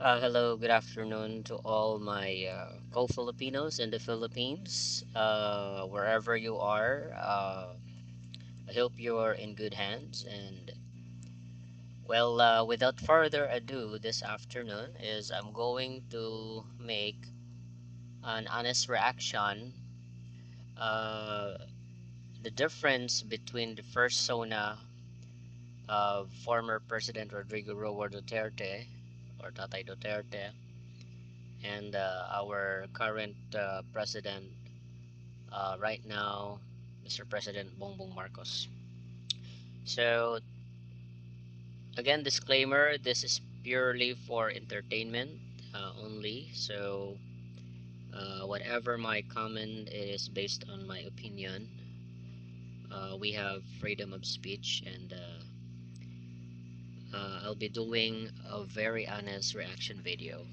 Hello, good afternoon to all my co-Filipinos in the Philippines, wherever you are. I hope you are in good hands. And without further ado, this afternoon is I'm going to make an honest reaction. Uh, the difference between the first Sona of former President Rodrigo Roa Duterte or Tatay Duterte and our current president right now, Mr. President Bongbong Marcos. So, again, disclaimer, this is purely for entertainment only. So, whatever my comment is based on my opinion. We have freedom of speech, and I'll be doing a very honest reaction video.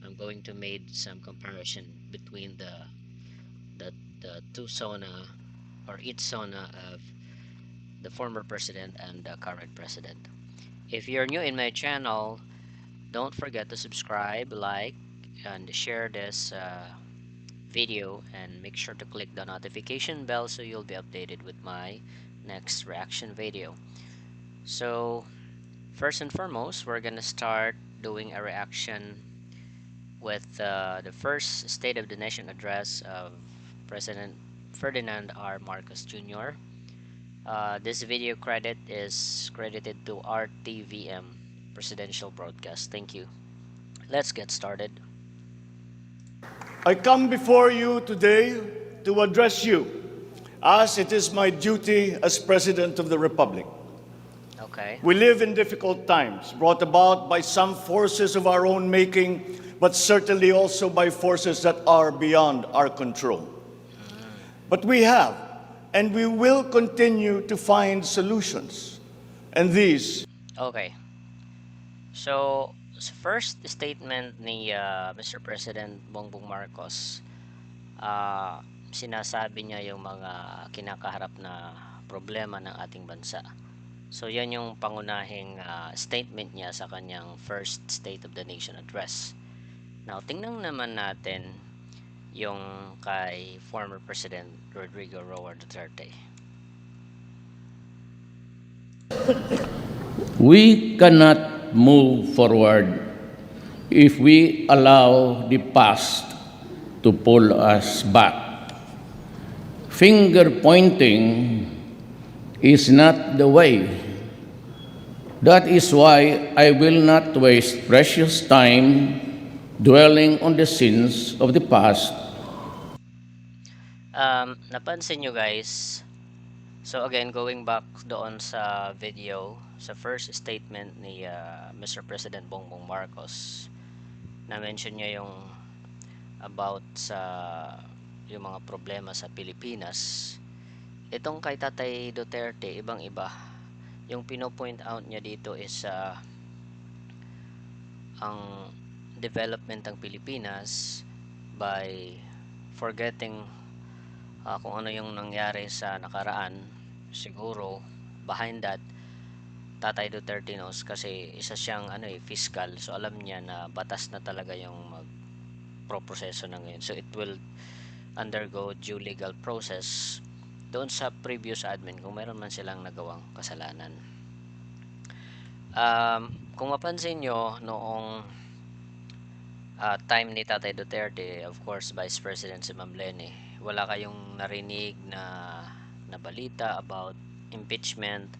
I'm going to make some comparison between the, the two Sona or each Sona of the former president and the current president. If you're new in my channel, don't forget to subscribe, like, and share this video, and make sure to click the notification bell so you'll be updated with my next reaction video. So, first and foremost, we're gonna start doing a reaction with the first State of the Nation address of President Ferdinand R. Marcos Jr. This video credit is credited to RTVM Presidential Broadcast. Thank you. Let's get started. I come before you today to address you as it is my duty as President of the Republic. Okay. We live in difficult times brought about by some forces of our own making, but certainly also by forces that are beyond our control. But we have and we will continue to find solutions. And these Okay. So, sa first statement ni Mr. President Bongbong Marcos, sinasabi niya yung mga kinakaharap na problema ng ating bansa. So, yan yung pangunahing statement niya sa kanyang first State of the Nation address. Now, tingnan naman natin yung kay former President Rodrigo Roa Duterte. We cannot move forward if we allow the past to pull us back. Finger pointing is not the way. That is why I will not waste precious time dwelling on the sins of the past. Napansin nyo guys, so again, going back doon sa video, sa first statement ni Mr. President Bongbong Marcos, na-mention niya yung about sa yung mga problema sa Pilipinas. Itong kay Tatay Duterte, ibang-iba. Yung pino-point out niya dito is ang development ng Pilipinas by forgetting kung ano yung nangyari sa nakaraan. Siguro behind that, Tatay Duterte knows kasi isa siyang fiscal, so alam niya na batas na talaga yung magproproseso na ngayon, so it will undergo due legal process doon sa previous admin kung meron man silang nagawang kasalanan. Kung mapansin nyo noong time ni Tatay Duterte, of course Vice President si Ma'am Leni, wala kayong narinig na balita about impeachment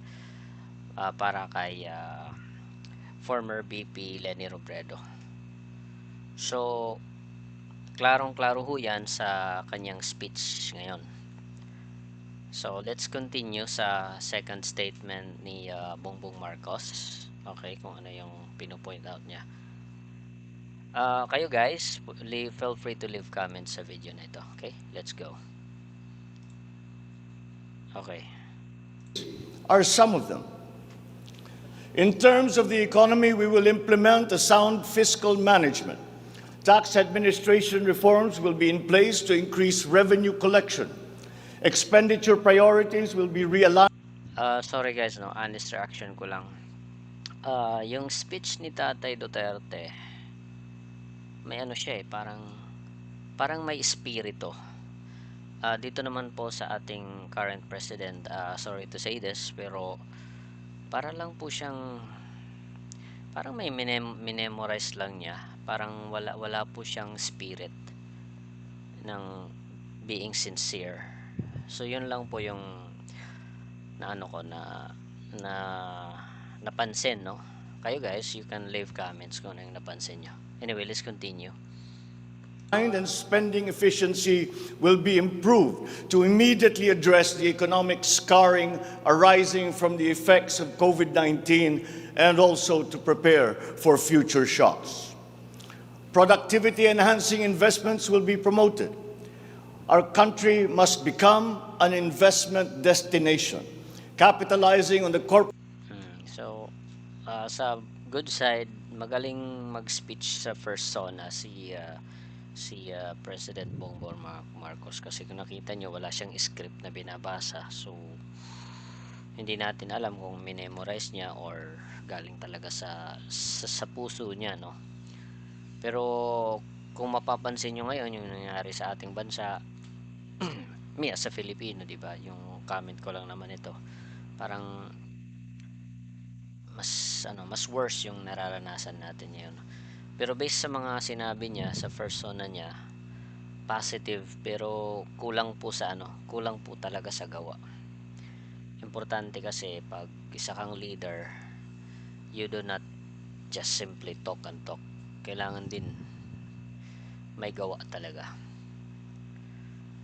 para kay former VP Leni Robredo. So, klarong-klaro ho yan sa kanyang speech ngayon. So, let's continue sa second statement ni Bongbong Marcos. Okay, kung ano yung pino-point out niya. Kayo guys, feel free to leave comments sa video na ito. Okay, let's go. Okay. are some of them. In terms of the economy, we will implement a sound fiscal management. Tax administration reforms will be in place to increase revenue collection. Expenditure priorities will be realigned. Sorry guys, no, honest reaction ko lang. Yung speech ni Tatay Duterte, may ano siya parang may espiritu. Dito naman po sa ating current president, sorry to say this, pero para lang po siyang parang may minemorize lang niya. Parang wala po siyang spirit ng being sincere. So yun lang po yung na ano ko na napansin, no? Kayo guys, you can leave comments kung ano yung napansin nyo. Anyway, let's continue. And spending efficiency will be improved to immediately address the economic scarring arising from the effects of COVID-19 and also to prepare for future shocks. Productivity-enhancing investments will be promoted. Our country must become an investment destination, capitalizing on the corporate. So, sa good side, magaling mag-speech sa first SONA si President Bongbong Marcos, kasi kung nakita nyo wala siyang script na binabasa, so hindi natin alam kung minemorize niya or galing talaga sa puso niya, no? Pero kung mapapansin nyo ngayon yung nangyari sa ating bansa, me as a Filipino, di ba, yung comment ko lang naman ito, parang mas worse yung nararanasan natin ngayon. Pero based sa mga sinabi niya sa first SONA niya, positive, pero kulang po talaga sa gawa. Importante kasi pag isa kang leader, you do not just simply talk and talk. Kailangan din may gawa talaga.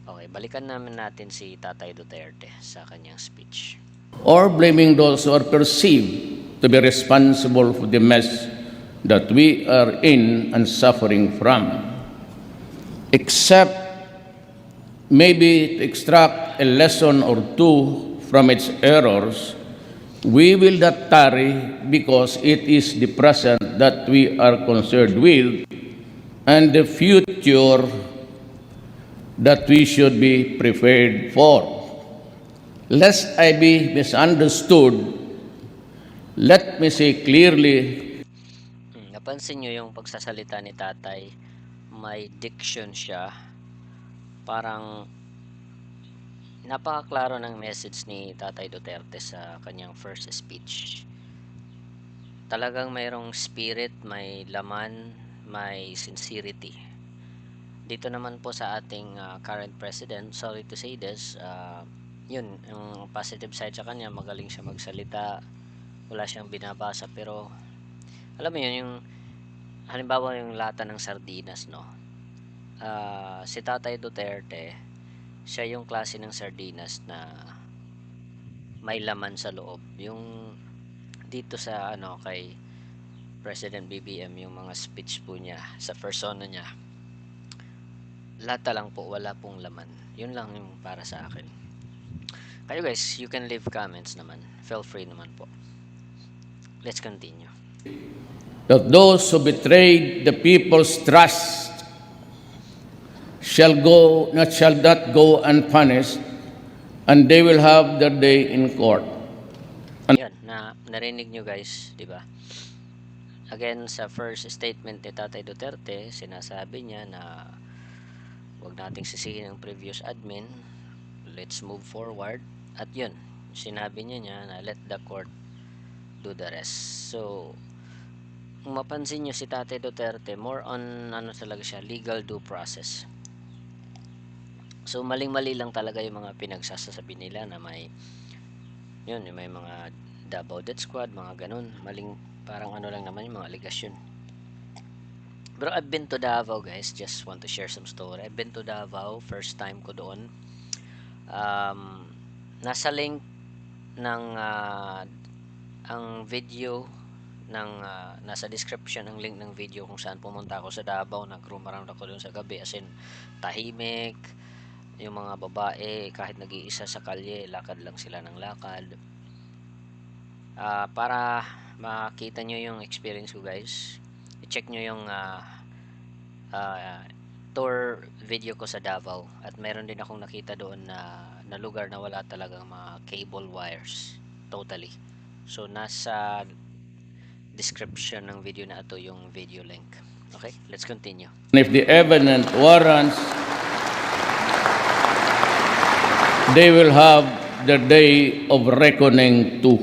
Okay, balikan natin si Tatay Duterte sa kanyang speech. Or blaming those who are perceived to be responsible for the mess that we are in and suffering from, except maybe to extract a lesson or two from its errors. We will not tarry because it is the present that we are concerned with and the future that we should be prepared for. Lest I be misunderstood, let me say clearly. Napansin nyo yung pagsasalita ni tatay, may diction siya, parang napakaklaro ng message ni Tatay Duterte sa kanyang first speech. Talagang mayroong spirit, may laman, may sincerity. Dito naman po sa ating current president, sorry to say this, yun, yung positive side sa kanya, magaling siya magsalita, wala siyang binabasa, pero alam mo yun, yung halimbawa yung lata ng sardinas, no? Si Tatay Duterte, siya yung klase ng sardinas na may laman sa loob. Yung dito sa kay President BBM, yung mga speech po niya sa persona niya, lata lang po, wala pong laman. Yun lang yung para sa akin. Kayo guys, you can leave comments naman. Feel free naman po. Let's continue. That those who betrayed the people's trust shall not go unpunished, and they will have their day in court. Yan, narinig nyo guys, di ba? Again, sa first statement ni Tatay Duterte, sinasabi niya na wag nating sisihin ang previous admin, let's move forward. At yun, sinabi niya na let the court do the rest. So, kung mapansin nyo si Tatay Duterte, more on talaga siya, legal due process. So, maling-mali lang talaga yung mga pinagsasabi nila na may mga Davao Death Squad, mga ganun. Maling, parang lang naman yung mga aligasyon. Pero I've been to Davao guys, just want to share some story. I've been to Davao, first time ko doon. Nasa link ng ang video ng nasa description ang link ng video kung saan pumunta ako sa Davao. Nag-room around ako doon sa gabi, as in tahimik, yung mga babae kahit nag-iisa sa kalye, lakad lang sila ng lakad. Para makita nyo yung experience ko guys, i-check nyo yung tour video ko sa Davao, at meron din akong nakita doon na lugar na wala talagang mga cable wires totally. So nasa description ng video na ito yung video link. Okay, let's continue. And if the evidence warrants, they will have the day of reckoning too.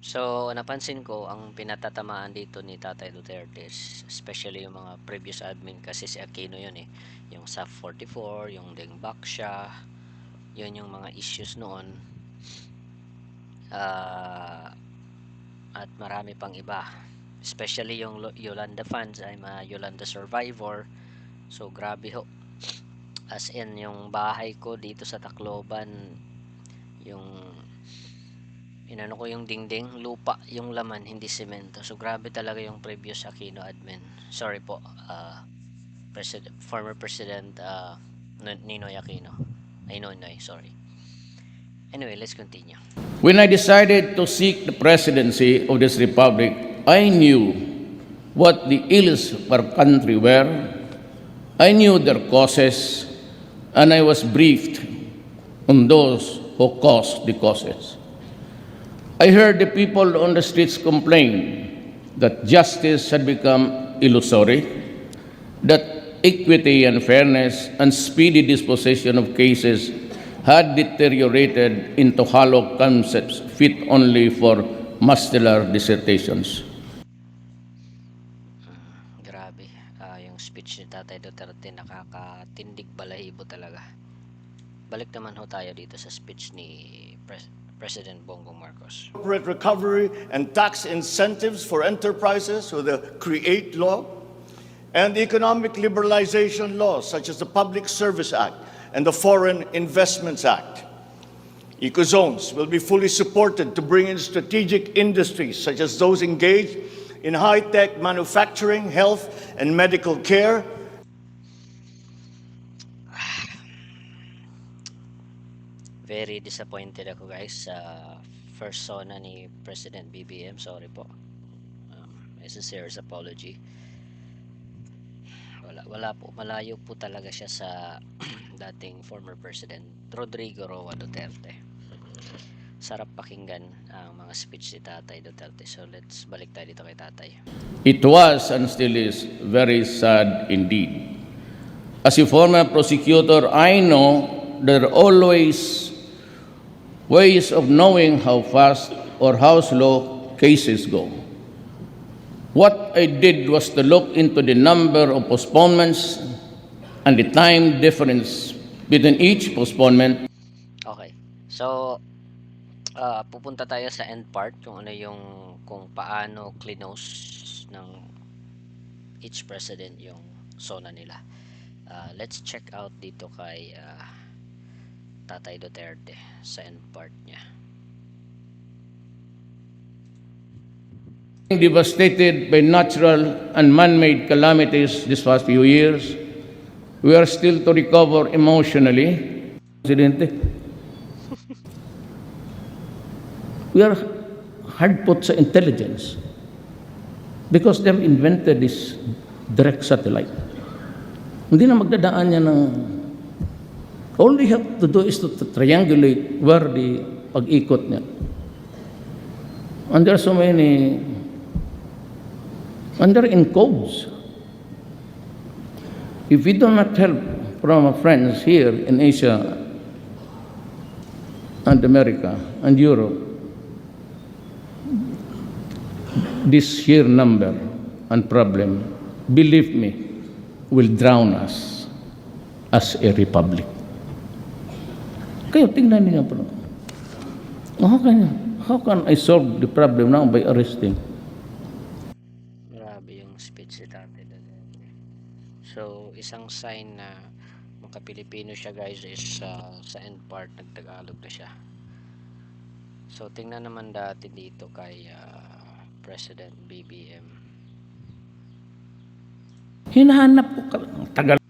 So, napansin ko ang pinatatamaan dito ni Tatay Duterte, especially yung mga previous admin, kasi si Aquino yun eh. Yung SAF 44, yung Dengbak siya, yun yung mga issues noon. At marami pang iba. Especially yung Yolanda Funds, I'm a Yolanda survivor. So, grabe ho. As in, yung bahay ko dito sa Tacloban, yung inano ko yung dingding, lupa yung laman, hindi semento. So grabe talaga yung previous Aquino admin. Sorry po, former President Ninoy Aquino. Ay, Noynoy, sorry. Anyway, let's continue. When I decided to seek the presidency of this republic, I knew what the ills of our country were. I knew their causes, and I was briefed on those who caused the causes. I heard the people on the streets complain that justice had become illusory, that equity and fairness and speedy disposition of cases had deteriorated into hollow concepts fit only for muscular dissertations. Grabe, yung speech ni Tatay Duterte nakakatindig balahibo talaga. Balik naman ho tayo dito sa speech ni President Bongbong Marcos. Corporate recovery and tax incentives for enterprises with the CREATE law and economic liberalization laws such as the Public Service Act and the Foreign Investments Act. Ecozones will be fully supported to bring in strategic industries such as those engaged in high-tech manufacturing, health, and medical care. Very disappointed ako guys sa first sona ni President BBM. Sorry po. My sincerest apology. Wala po, malayo po talaga siya sa dating former President Rodrigo Roa Duterte. Sarap pakinggan ang mga speech ni Tatay Duterte. So let's balik tayo dito kay Tatay. It was and still is very sad indeed. As a former prosecutor, I know there are always ways of knowing how fast or how slow cases go. What I did was to look into the number of postponements and the time difference between each postponement. Okay. So, pupunta tayo sa end part kung ano yung kung paano clinose ng each president yung sona nila. Let's check out dito kay Tatay Duterte sa end part niya. Devastated by natural and man-made calamities this past few years, we are still to recover emotionally. Presidente, we are hard put sa intelligence because they've invented this direct satellite. Hindi na magdadaan niya ng all they have to do is to triangulate where the pag-ikot niya. And there are so many, and they're in codes. If we do not help from our friends here in Asia and America and Europe, this sheer number and problem, believe me, will drown us as a republic. Kayo, tingnan niyo po. How can I solve the problem now by arresting? Grabe yung speech si Tatay Duterte. So, isang sign na maka-Pilipino siya guys is sa end part, nagtagalog na siya. So, tingnan naman dati dito kay President BBM. Hinahanap ko tagal.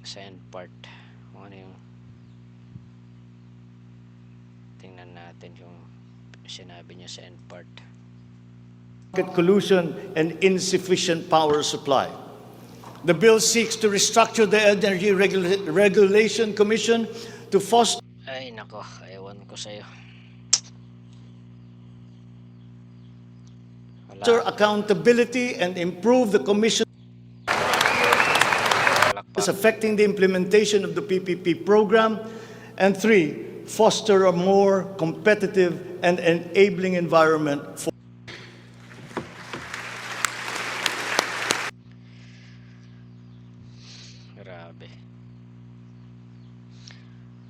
Sa end part. Kung ano yung tingnan natin yung sinabi niya sa end part. Market collusion and insufficient power supply. The bill seeks to restructure the Energy Regulation Commission to foster Ay nako, ewan ko sa'yo. Wala. accountability and improve the Commission Palakpak. affecting the implementation of the PPP program. And 3, foster a more competitive and enabling environment for Grabe.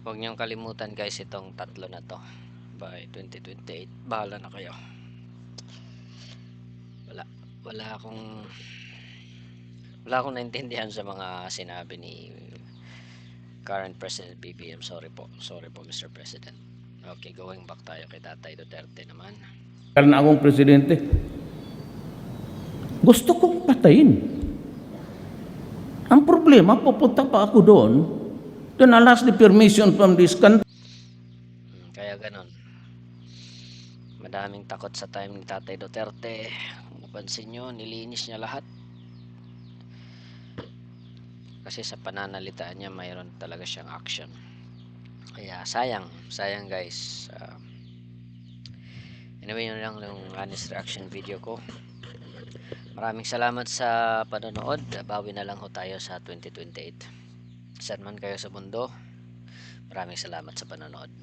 Huwag niyong kalimutan guys itong tatlo na to. By 2028, bahala na kayo. Wala akong naintindihan sa mga sinabi ni current President BBM. Sorry po Mr. President. Okay, going back tayo kay Tatay Duterte naman. Karena akong presidente, gusto kong patayin. Ang problema, pupunta pa ako doon, then I'll ask the permission from this country. Kaya ganon. Madaming takot sa time ni Tatay Duterte. Kung napansin nyo, nilinis niya lahat. Kasi sa pananalitaan niya, mayroon talaga siyang action. Kaya sayang guys. Anyway, yun lang yung honest reaction video ko. Maraming salamat sa panonood. Bawi na lang ho tayo sa 2028. Saan man kayo sa mundo, maraming salamat sa panonood.